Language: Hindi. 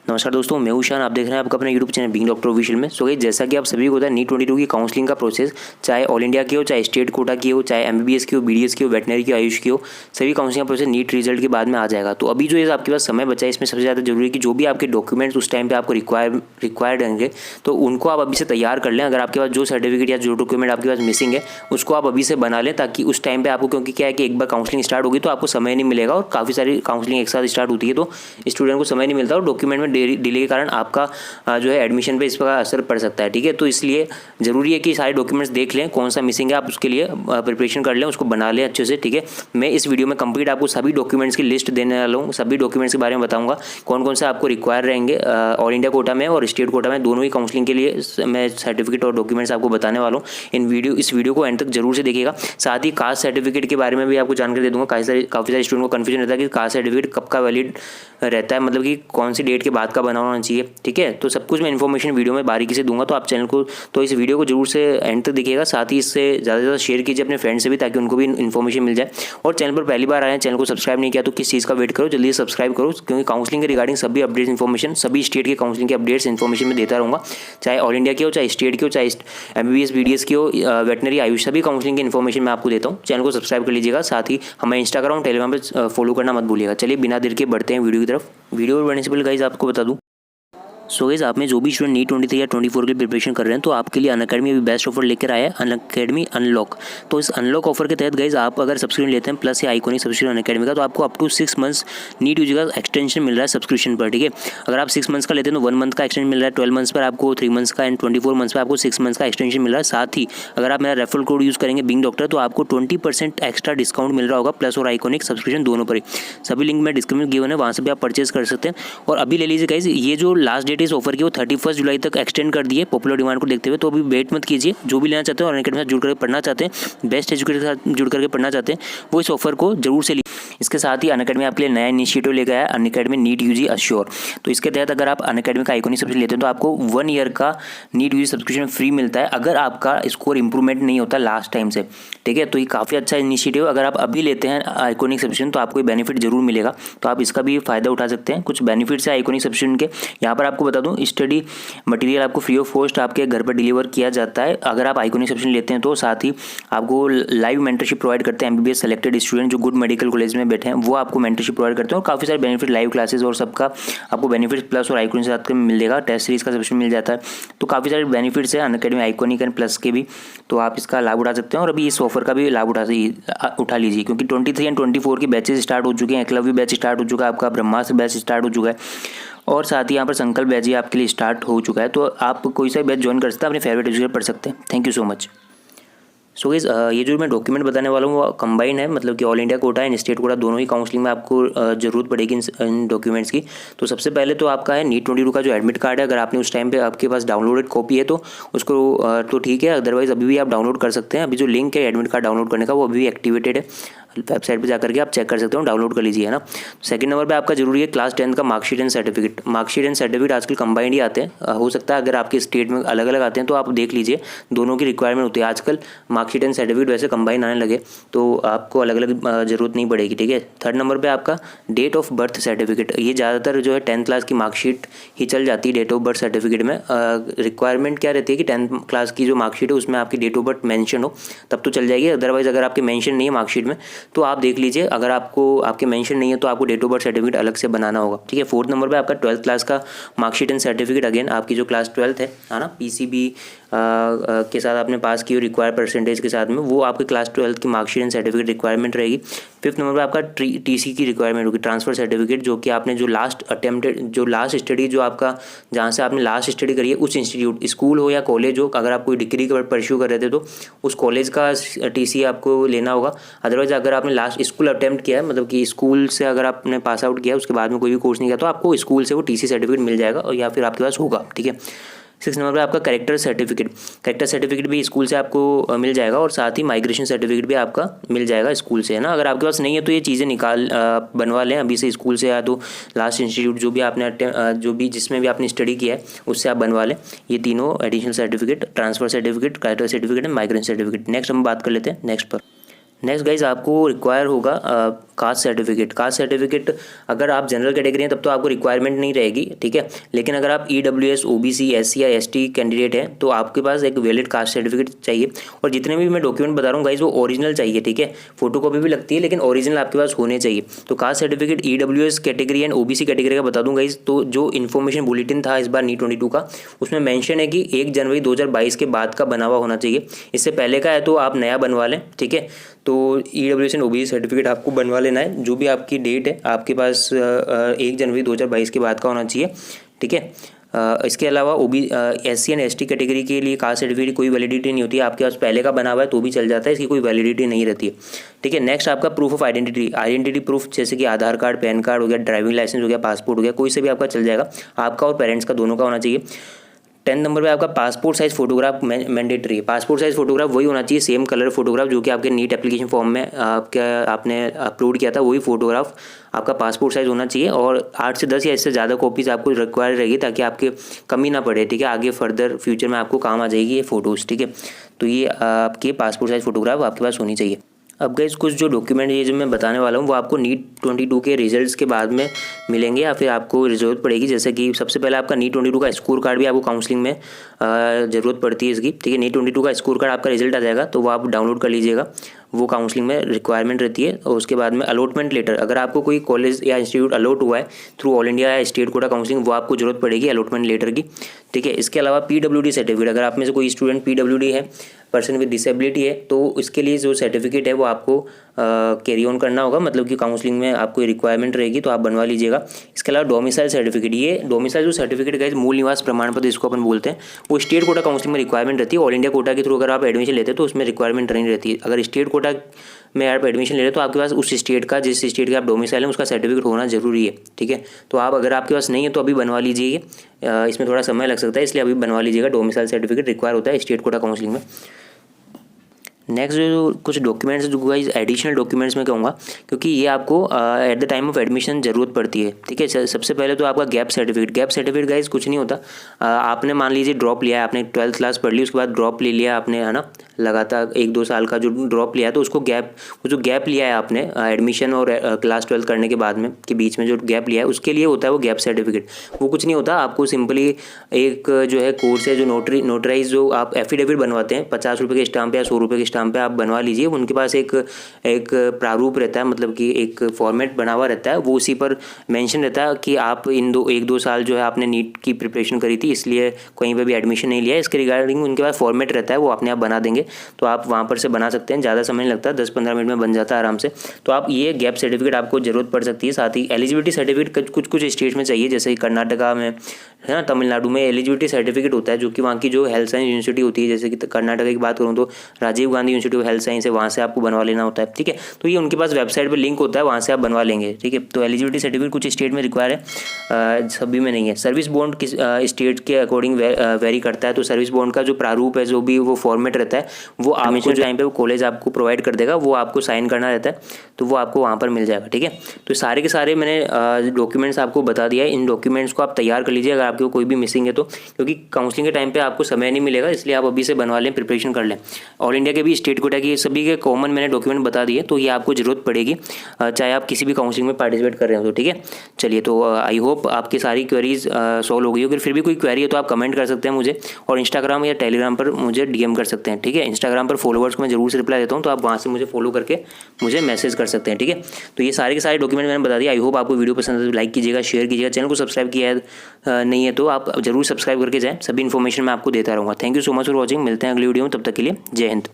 नमस्कार दोस्तों, मैं उशान। आप देख रहे हैं आपका अपना YouTube channel being doctor official में। सो गाइस, जैसा कि आप सभी को पता है, नीट 22 की काउंसलिंग का प्रोसेस चाहे ऑल इंडिया की हो, चाहे स्टेट कोटा की हो, चाहे एमबीबीएस की हो, बीडीएस की हो, वेटनरी की, आयुष की हो, सभी काउंसलिंग का प्रोसेस नीट रिजल्ट के बाद में आ जाएगा। तो अभी जो है आपके पास समय बचा है, इसमें सबसे ज़्यादा जरूरी है कि जो भी आपके डॉक्यूमेंट्स उस टाइम पर आपको रिक्वायर्ड रहेंगे, तो उनको आप अभी से तैयार कर लें। अगर आपके पास जो सर्टिफिकेट या जो डॉक्यूमेंट आपके पास मिसिंग है, उसको आप अभी से बना लें, ताकि उस टाइम पर आपको, क्योंकि क्या है कि एक बार काउंसलिंग स्टार्ट होगी तो आपको समय नहीं मिलेगा, और काफ़ी सारी काउंसलिंग एक साथ स्टार्ट होती है तो स्टूडेंट को समय नहीं मिलता, और डॉक्यूमेंट में डिले के कारण आपका जो है एडमिशन पे इस प्रकार असर पड़ सकता है। ठीक है, तो इसलिए ज़रूरी है कि सारे डॉक्यूमेंट्स देख लें, कौन सा मिसिंग है, आप उसके लिए प्रिपरेशन कर लें, उसको बना लें अच्छे से। ठीक है, मैं इस वीडियो में कंप्लीट आपको सभी डॉक्यूमेंट्स की लिस्ट देने वाला हूँ, सभी डॉक्यूमेंट्स के बारे में बताऊँगा कौन कौन से आपको रिक्वायर रहेंगे ऑल इंडिया कोटा में और स्टेट कोटा में, दोनों ही काउंसलिंग के लिए मैं सर्टिफिकेट और डॉक्यूमेंट्स आपको बताने वाला हूँ। इस वीडियो को एंड तक जरूर से देखिएगा। साथ ही कास्ट सर्टिफिकेट के बारे में भी आपको जानकारी दे दूँगा। काफ़ी सारे स्टूडेंट को कन्फ्यूजन रहता है कि कास्ट सर्टिफिकेट कब का वैलिड रहता है, मतलब कि कौन सी डेट के बाद का बना होना चाहिए। ठीक है, तो सब कुछ मैं इन्फॉर्मेशन वीडियो में बारीकी से दूंगा, तो आप चैनल को, तो इस वीडियो को जरूर से एंड तक देखिएगा। साथ ही इससे ज़्यादा से ज़्यादा शेयर कीजिए अपने फ्रेंड से भी, ताकि उनको भी इन्फॉर्मेशन मिल जाए। और चैनल पर पहली बार आए हैं, चैनल को सब्सक्राइब नहीं किया तो किस चीज़ का वेट करो, जल्दी से सब्सक्राइब करो, क्योंकि काउंसलिंग के रिगार्डिंग सभी अपडेट्स इन्फॉर्मेशन, सभी स्टेट के काउंसलिंग के अपडेट्स इन्फॉर्मेशन में देता रहूँगा, चाहे ऑल इंडिया की हो, चाहे स्टेट की हो, चाहे एमबीबीएस बीडीएस की हो, वेटनरी आयुष, सभी काउंसलिंग की इन्फॉर्मेशन मैं आपको देता हूँ। चैनल को सब्सक्राइब कर लीजिएगा। साथ ही हमें इंस्टाग्राम टेलीग्राम पर फॉलो करना मत भूलिएगा। चलिए बिना देर के बढ़ते हैं वीडियो की तरफ। वीडियो बढ़ने से पहले गाइस आपको बता दूँ, सो गाइस, आप में जो भी स्टूडेंट नीट 23 या 24 के प्रिपरेशन कर रहे हैं, तो आपके लिए अनअकैडमी अभी बेस्ट ऑफर लेकर आया है, अनअकैडमी अनलॉक। तो इस अनलॉक ऑफर के तहत गाइस, आप अगर सब्सक्रिप्शन लेते हैं प्लस या आइकॉनिक सब्सक्रिप्शन अनअकैडमी का, तो आपको up to 6 months NEET UG का एक्सटेंशन मिल रहा है सब्सक्रिप्शन पर। ठीक है, अगर आप 6 मंथ्स का लेते हैं तो 1 मंथ का एक्सटेंशन मिल रहा है, 12 मंथ्स पर आपको 3 मंथ्स का, एंड 24 मंथ्स पर आपको 6 मंथ्स का एक्सटेंशन मिल रहा है। साथ ही अगर आप मेरा रेफरल कोड यूज़ करेंगे बीइंग डॉक्टर, तो आपको 20% एक्स्ट्रा डिस्काउंट मिल रहा होगा, प्लस और आइकॉनिक सब्सक्रिप्शन दोनों पर ही। सभी लिंक में डिस्क्रिप्शन गिवन है, वहाँ से भी आप परचेज कर सकते हैं। और अभी ले लीजिए गाइस, ये जो लास्ट डेट इस ऑफर की वो 31 जुलाई तक एक्सटेंड कर दिए पॉपुलर डिमांड को देखते हुए। तो अभी वेट मत कीजिए, जो भी लेना चाहते हैं और अनअकैडमी के साथ जुड़ करके पढ़ना चाहते हैं, बेस्ट एजुकेटर के साथ जुड़ करके पढ़ना चाहते हैं, वो इस ऑफर को जरूर से लीजिए। इसके साथ ही अनअकैडमी आपके लिए नया इनिशिएटिव लेकर आया, अनअकैडमी नीट यूजी अश्योर। तो इसके तहत अगर आप अनअकैडमी का आइकॉनिक सब्सक्रिप्शन लेते हैं, तो आपको 1 ईयर का नीट यूजी सब्सक्रिप्शन फ्री मिलता है, अगर आपका स्कोर इंप्रूवमेंट नहीं होता लास्ट टाइम से। ठीक है, तो ये काफ़ी अच्छा इनिशिएटिव। अगर आप अभी लेते हैं आइकॉनिक सब्सक्रिप्शन, तो आपको बेनिफिट जरूर मिलेगा, तो आप इसका भी फायदा उठा सकते हैं। कुछ बेनिफिट्स है आइकॉनिक सब्सक्रिप्शन के, यहाँ पर आपको बता दूँ, स्टडी मटेरियल आपको फ्री ऑफ कॉस्ट आपके घर पर डिलीवर किया जाता है अगर आप आइकॉनिक सब्सक्रिप्शन लेते हैं। तो साथ ही आपको लाइव मेंटरशिप प्रोवाइड करते हैं, एमबीबीएस सेलेक्टेड स्टूडेंट जो गुड मेडिकल कॉलेज में बैठे हैं, वो आपको मेंटरशिप प्रोवाइड करते हैं, और काफ़ी सारे बेनिफिट, लाइव क्लासेस और सबका आपको बेनिफिट प्लस और आइकॉनिक के साथ में मिल जाएगा। टेस्ट सीरीज का सब्सक्रिप्शन मिल जाता है, तो काफ़ी सारे बेनिफिट्स है अनअकैडमी आइकॉनिक एंड प्लस के भी, तो आप इसका लाभ उठा सकते हैं। और अभी इस ऑफर का भी लाभ उठा लीजिए, क्योंकि 23 एंड 24 के बैचेज स्टार्ट हो चुके हैं। एकलव्य बैच स्टार्ट हो चुका है, आपका ब्रह्मास्त्र बैच स्टार्ट हो चुका है, और साथ ही यहाँ पर संकल्प बैच ही आपके लिए स्टार्ट हो चुका है। तो आप कोई सा बैच ज्वाइन कर सकते हैं, अपने फेवरेट एजुकेटर पढ़ सकते हैं। Thank you so much. So guys, ये जो मैं डॉक्यूमेंट बताने वाला हूँ वो कंबाइन है, मतलब कि all India quota and state quota दोनों ही काउंसलिंग में आपको जरूरत पड़ेगी इन डॉक्यूमेंट्स की। तो सबसे पहले तो आपका है नीट 22 का जो एडमिट कार्ड है। अगर आपने उस टाइम पे आपके पास डाउनलोडेड कॉपी है तो उसको तो ठीक है, अदरवाइज अभी भी आप डाउनलोड कर सकते हैं। अभी जो लिंक है एडमिट कार्ड डाउनलोड करने का वो अभी भी एक्टिवेटेड है, वेबसाइट पे जाकर के आप चेक कर सकते हो, डाउनलोड कर लीजिए, है ना। सेकंड नंबर पे आपका जरूरी है क्लास 10 का marksheet and certificate. Marksheet and certificate आजकल कंबाइंड ही आते हैं, हो सकता है अगर आपके स्टेट में अलग अलग आते हैं तो आप देख लीजिए, दोनों की रिक्वायरमेंट होती है। आजकल मार्कशीट एंड सर्टिफिकेट वैसे कंबाइन आने लगे, तो आपको अलग अलग जरूरत नहीं पड़ेगी। ठीक है, थर्ड नंबर पर आपका डेट ऑफ बर्थ सर्टिफिकेट। ये ज़्यादातर जो है 10th क्लास की मार्कशीट ही चल जाती है डेट ऑफ बर्थ सर्टिफिकेट में। रिक्वायरमेंट क्या रहती है कि 10th क्लास की जो मार्कशीट है उसमें आपकी डेट ऑफ बर्थ मेंशन हो, तब तो चल जाएगी। अदरवाइज अगर आपके मेंशन नहीं है मार्कशीट में तो आप देख लीजिए, अगर आपको आपके मेंशन नहीं है तो आपको डेट ऑफ बर्थ सर्टिफिकेट अलग से बनाना होगा। ठीक है, फोर्थ नंबर पे आपका 12th क्लास का मार्कशीट एंड सर्टिफिकेट। अगेन आपकी जो क्लास 12th है ना, पीसीबी के साथ आपने पास की रिक्वायर्ड परसेंटेज के साथ में, वो आपके क्लास 12th की मार्कशीट एंड सर्टिफिकेट रिक्वायरमेंट रहेगी। फिफ्थ नंबर पे आपका टीसी की रिक्वायरमेंट होगी, ट्रांसफर सर्टिफिकेट, जो कि आपने जो लास्ट स्टडी जो आपका जहाँ से आपने लास्ट स्टडी करी है उस इंस्टीट्यूट, स्कूल हो या कॉलेज हो, अगर आप कोई डिग्री परस्यू कर रहे थे तो उस कॉलेज का टीसी आपको लेना होगा। अदरवाइज अगर आपने लास्ट स्कूल अटेम्प्ट किया है, मतलब कि स्कूल से अगर आपने पास आउट किया उसके बाद में कोई भी कोर्स नहीं किया, तो आपको स्कूल से वो टीसी सर्टिफिकेट मिल जाएगा, और या फिर आपके पास होगा। ठीक है, 6 नंबर पे आपका कैरेक्टर सर्टिफिकेट भी स्कूल से आपको मिल जाएगा, और साथ ही माइग्रेशन सर्टिफिकेट भी आपका मिल जाएगा स्कूल से, है ना। अगर आपके पास नहीं है तो ये चीज़ें बनवा लें अभी से स्कूल से, या तो लास्ट इंस्टीट्यूट जो भी आपने जिसमें भी आपने स्टडी किया है उससे आप बनवा लें। ये तीनों additional certificate, transfer certificate, character certificate and migration certificate. Next हम बात कर लेते हैं नेक्स्ट नेक्स्ट गाइज आपको रिक्वायर होगा कास्ट सर्टिफिकेट। कास्ट सर्टिफिकेट अगर आप जनरल कैटेगरी हैं तब तो आपको रिक्वायरमेंट नहीं रहेगी, ठीक है। लेकिन अगर आप EWS, OBC, SC या ST कैंडिडेट हैं तो आपके पास एक वैलिड कास्ट सर्टिफिकेट चाहिए। और जितने भी मैं डॉक्यूमेंट बता रहा हूँ गाइज वो ओरिजिनल चाहिए, ठीक है। फोटोकॉपी भी लगती है लेकिन ओरिजिनल आपके पास होने चाहिए। तो caste certificate EWS category and OBC category का बता दूँ गाइज, तो जो इन्फॉर्मेशन बुलेटिन था इस बार NEET 22 का, उसमें मेंशन है कि 1 जनवरी 2022 के बाद का बना हुआ होना चाहिए। इससे पहले का है तो आप नया बनवा लें, ठीक है। तो EWS एंड OBC सर्टिफिकेट आपको बनवा लेना है। जो भी आपकी डेट है आपके पास 1 जनवरी 2022 के बाद का होना चाहिए, ठीक है। इसके अलावा SC एंड ST कैटेगरी के लिए कास्ट सर्टिफिकेट की कोई वैलिडिटी नहीं होती है। आपके पास पहले का बना हुआ है तो भी चल जाता है, इसकी कोई वैलिडिटी नहीं रहती है, ठीक है। नेक्स्ट आपका प्रूफ ऑफ आइडेंटिटी प्रूफ, जैसे कि आधार कार्ड, पैन कार्ड हो गया, ड्राइविंग लाइसेंस हो गया, पासपोर्ट हो गया, कोई से भी आपका चल जाएगा। आपका और पेरेंट्स का दोनों का होना चाहिए। 10 नंबर पे आपका पासपोर्ट साइज़ फोटोग्राफ मैंडेटरी है। पासपोर्ट साइज़ फोटोग्राफ वही होना चाहिए, सेम कलर फोटोग्राफ जो कि आपके नीट एप्लीकेशन फॉर्म में आपने अपलोड किया था, वही फोटोग्राफ आपका पासपोर्ट साइज़ होना चाहिए। और 8 से 10 या इससे ज़्यादा कॉपीज़ आपको रिक्वायर रहेगी ताकि आपके कमी ना पड़े, ठीक है। आगे फर्दर फ्यूचर में आपको काम आ जाएगी ये फ़ोटोज़, ठीक है। तो ये आपके पासपोर्ट साइज़ फोटोग्राफ आपके पास होनी चाहिए। अब गाइस कुछ जो डॉक्यूमेंट ये जो मैं बताने वाला हूँ वो आपको NEET 22 के रिजल्ट्स के बाद में मिलेंगे या फिर आपको ज़रूरत पड़ेगी। जैसे कि सबसे पहले आपका NEET 22 का स्कोर कार्ड भी आपको काउंसलिंग में ज़रूरत पड़ती है इसकी, ठीक है। NEET 22 का स्कोर कार्ड आपका रिजल्ट आ जाएगा तो वो आप डाउनलोड कर लीजिएगा, वो काउंसलिंग में रिक्वायरमेंट रहती है। और उसके बाद में अलॉटमेंट लेटर, अगर आपको कोई कॉलेज या इंस्टीट्यूट अलॉट हुआ है थ्रू ऑल इंडिया या स्टेट कोटा काउंसलिंग, वो आपको जरूरत पड़ेगी अलॉटमेंट लेटर की, ठीक है। इसके अलावा PWD सर्टिफिकेट, अगर आप में से कोई स्टूडेंट PWD है, पर्सन विद डिसेबिलिटी है, तो इसके लिए जो सर्टिफिकेट है वो आपको कैरी ऑन करना होगा, मतलब कि काउंसलिंग में आपको रिक्वायरमेंट रहेगी तो आप बनवा लीजिएगा। इसके अलावा डोमिसाइल सर्टिफिकेट, ये डोमिसाइल जो सर्टिफिकेट का मूल निवास प्रमाण पत्र इसको अपन बोलते हैं, वो स्टेट कोटा काउंसलिंग में रिक्वायरमेंट रहती है। ऑल इंडिया कोटा के थ्रू अगर आप एडमिशन लेते हैं तो उसमें रिक्वायरमेंट नहीं रहती है। अगर स्टेट कोटा में आप एडमिशन ले रहे हैं तो आपके पास उस स्टेट का, जिस स्टेट का आप डोमिसाइल है उसका सर्टिफिकेट होना जरूरी है, ठीक है। तो आप अगर आपके पास नहीं है तो अभी बनवा लीजिए, इसमें थोड़ा समय लग सकता है इसलिए अभी बनवा लीजिएगा। डोमिसाइल सर्टिफिकेट रिक्वायर होता है स्टेट कोटा काउंसलिंग में। नेक्स्ट जो कुछ डॉक्यूमेंट्स जो गाइस एडिशनल डॉक्यूमेंट्स में कहूँगा, क्योंकि ये आपको at the time of admission ज़रूरत पड़ती है, ठीक है। सबसे पहले तो आपका gap certificate. Gap certificate guys कुछ नहीं होता, आपने मान लीजिए ड्रॉप लिया है, आपने 12th क्लास पढ़ ली, उसके बाद ड्रॉप ले लिया आपने, है ना, लगातार 1-2 साल का जो ड्रॉप लिया है, तो उसको जो गैप लिया है आपने एडमिशन और क्लास 12 करने के बाद में के बीच में जो गैप लिया है उसके लिए होता है वो गैप सर्टिफिकेट। वो कुछ नहीं होता, आपको सिंपली एक जो है कोर्स है जो नोटराइज जो आप एफिडेविट बनवाते हैं 50 रुपये के स्टाम्प या 100 रुपये के स्टाम्प पे आप बनवा लीजिए। उनके पास एक प्रारूप रहता है, मतलब कि एक फॉर्मेट बना हुआ रहता है, वो उसी पर मेंशन रहता है कि आप इन 1-2 साल जो है आपने नीट की प्रिपरेशन करी थी इसलिए कहीं पर भी एडमिशन नहीं लिया, इसके रिगार्डिंग उनके पास फॉर्मेट रहता है, वो अपने आप बना देंगे। तो आप वहाँ पर से बना सकते हैं, ज़्यादा समय नहीं लगता, 10-15 मिनट में बन जाता है आराम से। तो आप ये गैप सर्टिफिकेट आपको ज़रूरत पड़ सकती है। साथ ही एलिजिबिलिटी सर्टिफिकेट कुछ स्टेट्स में चाहिए, जैसे कर्नाटका में है ना, तमिलनाडु में एलिजिबिलिटी सर्टिफिकेट होता है जो कि वहाँ की जो हेल्थ साइंस यूनिवर्सिटी होती है, जैसे कि कर्नाटक की बात करूँ तो Rajiv Gandhi university of health science है, वहाँ से आपको बनवा लेना होता है, ठीक है। तो ये उनके पास वेबसाइट पर लिंक होता है, वहाँ से आप बनवा लेंगे, ठीक है। तो एलिजिबिलिटी सर्टिफिकेट कुछ स्टेट में रिक्वायर है, सभी में नहीं है। सर्विस बॉन्ड किस स्टेट के अकॉर्डिंग वेरी करता है, तो सर्विस बॉन्ड का जो प्रारूप है, जो भी वो फॉर्मेट रहता है, वो आपको जो टाइम पे वो कॉलेज आपको प्रोवाइड कर देगा, वो आपको साइन करना रहता है, तो वो आपको वहाँ पर मिल जाएगा, ठीक है। तो सारे के सारे मैंने डॉक्यूमेंट्स आपको बता दिया है। इन डॉक्यूमेंट्स को आप तैयार कर लीजिए अगर आपको कोई भी मिसिंग है तो, क्योंकि काउंसलिंग के टाइम पे आपको समय नहीं मिलेगा, इसलिए आप अभी से बनवा लें, प्रिपरेशन कर लें। ऑल इंडिया के भी, स्टेट कोटा की, सभी के कॉमन मैंने डॉक्यूमेंट बता दिए, तो ये आपको ज़रूरत पड़ेगी चाहे आप किसी भी काउंसलिंग में पार्टिसिपेट कर रहे हो तो, ठीक है। चलिए, तो आई होप आपकी सारी क्वेरीज सॉल्व हो गई हो। अगर फिर भी कोई क्वेरी है तो आप कमेंट कर सकते हैं मुझे, और इंस्टाग्राम या टेलीग्राम पर मुझे DM कर सकते हैं, ठीक है। इंस्टाग्राम पर फॉलोवर्स को मैं जरूर से रिप्लाई देता हूँ, तो आप वहाँ से मुझे फॉलो करके मुझे मैसेज कर सकते हैं, ठीक है। तो ये सारे के सारे डॉक्यूमेंट मैंने बता दिया। आई होप आपको वीडियो पसंद है तो लाइक कीजिएगा, शेयर कीजिएगा, चैनल को सब्सक्राइब किया है नहीं है तो आप जरूर सब्सक्राइब करके जाएँ, सभी इन्फॉर्मेशन मैं आपको देता रहूँगा। Thank you so much for watching, मिलते हैं अगली वीडियो में, तब तक के लिए जय हिंद।